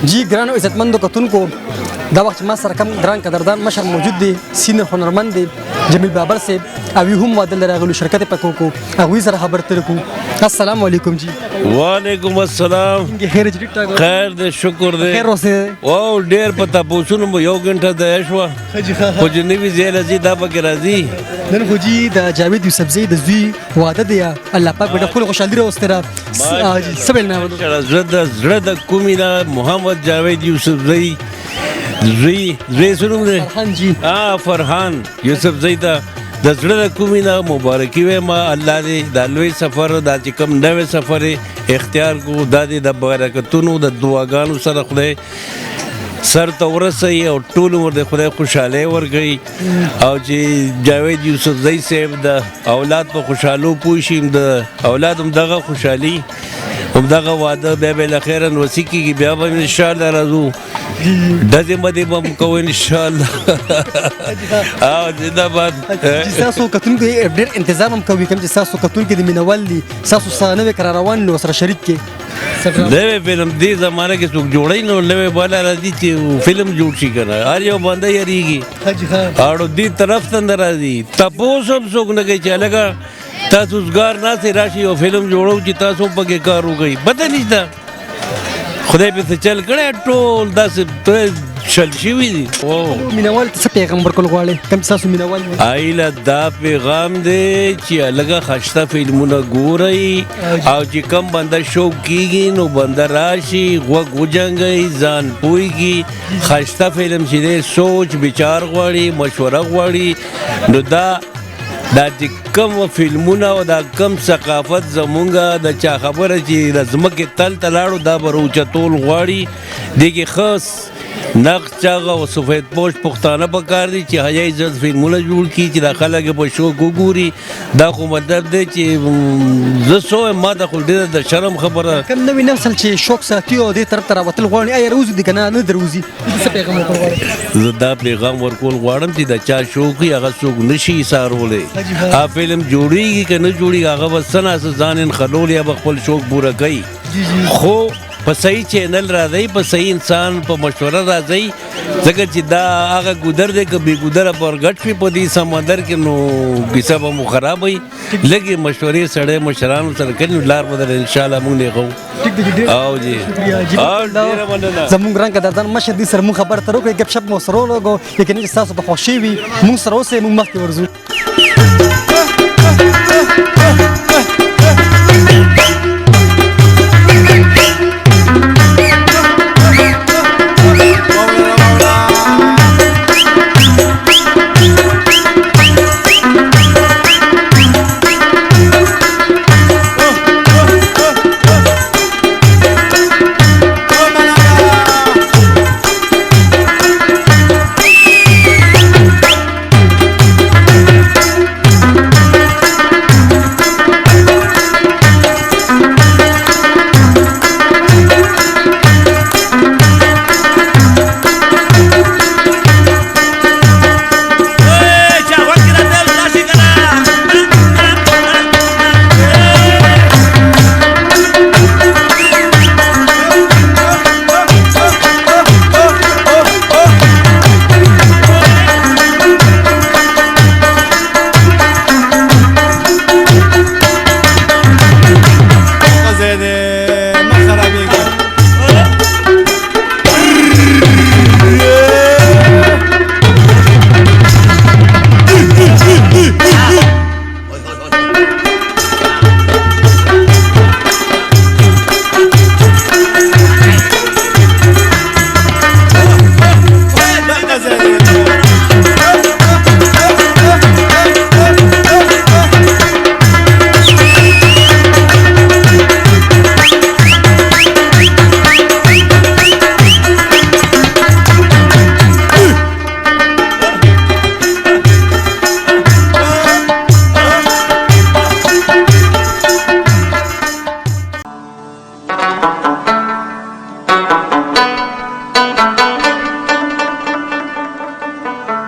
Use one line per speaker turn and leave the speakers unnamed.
جی ګرانو عزتمندو کتونکو دا وخت ما سره کم ګران قدردان مشر موجود دی سینر هنرمند دی جمیل بابر صاحب او هم وادل راغلو شرکت پکوکو هغوی سره خبر ترکو السلام علیکم جی
وعلیکم السلام
خیر جی ټیک ټاک
خیر دې شکر دې
خیر اوسه
او ډېر پتا پوښتنه مو یو غنټه د شوا خو جنوي زیل زی دا پکې راځي
نن خو جی د جاوید یوسفزئی د زوی واده دی الله پاک به ټول خوشحالي راوستره سبل نه
زړه د کومې دا محمد جاوید یوسفزئی زوی سنوم دی
فرحان جی
فرحان یوسفزئی ته د زړه د کومې نه مبارکي وایم الله دې دا لوی سفر دا چې کوم نوی سفر اختیار کو دا دې د برکتونو د دعاګانو سره خدای سر ته ورسوي او ټول عمر د خدای خوشحالۍ ورکوي او چې جاوید یوسفزئی صاحب د اولاد په خوشحالو پوه شي د اولاد هم دغه خوشحالي همدغه واده بیا به له خیره نوسي کېږي بیا به انشاءالله راځو ډزې مدې به هم کوو انشاءالله او زنده‌باد
چې ستاسو کتونکو ډېر انتظام هم کوي کوم چې ستاسو کتونکي د مینهوال دي ستاسو سره نوی کار روان دي ورسره شریک کې
نوی فلم دې زمانه کې څوک جوړوي نو نوی بالا راځي چې فلم جوړ شي که نه هر یو بنده یېرېږي اړو دې طرف ته نه راځي تپوس هم څوک نه کوي چې هلکه تاسو روزګار ناستې راشي یو فلم جوړو چې تاسو هم پکې کار وکړئ پته نشته خدای پې څه چل کړی ټول داسې شل شوي دي
مینهوال ته څه پیغام ورکول غواړئ کوم چې ستاسو مینهوال وي
ایله دا پیغام دی چې هلکه ښایسته فلمونه ګورئ او چې کم بنده شوق کېږي نو بنده راشي غوږ وجنګئ ځان پوهېږي ښایسته فلم چې دی سوچ بچار غواړي مشوره غواړي نو دا چې کم فلمونه او دا کم ثقافت زمونږ د چا خبره چې د ځمکې تل ته لاړو دا به راوچتول غواړي دې کې خاص نقد چاغه او سفید پوش پښتانه پکار دي چې حیا عزت فلمونه جوړ کړي چې د خلک په شوق وګوري دا خو مطلب دی چې زه سو ما د خو ډېره د شرم خبره
کوم نوی نسل چې شوق ساتي او دې طرف ته راوتل غواړي ایا روزي دي که نه دروزي څه پیغام ورکول غواړئ
زه دا پیغام ورکول غواړم چې د چا شوق وي هغه څوک نشي ایسارولی هغه فلم جوړېږي که نه جوړېږي هغه به څه ناسه ځان انخلول یا به خپل شوق پوره کوي خو په صحیح چینل راځئ په صحیح انسان په مشوره راځئ ځکه چې دا هغه ګودر دی که بې ګودره به ورګډ شي په دې سمندر کې نو کیسه به مو خراب وي لږې مشورې سړی مشرانو سره کوي نو لار به در انشاءالله موږ نیغو او جی ډېره مننه
زموږ ګران قدردان مشر دې سره موږ خبر تر وکړئ ګپ شپ مو سره ولګو یقیني چې ستاسو به خوښي وي موږ سره اوسئ موږ مخکې ورځو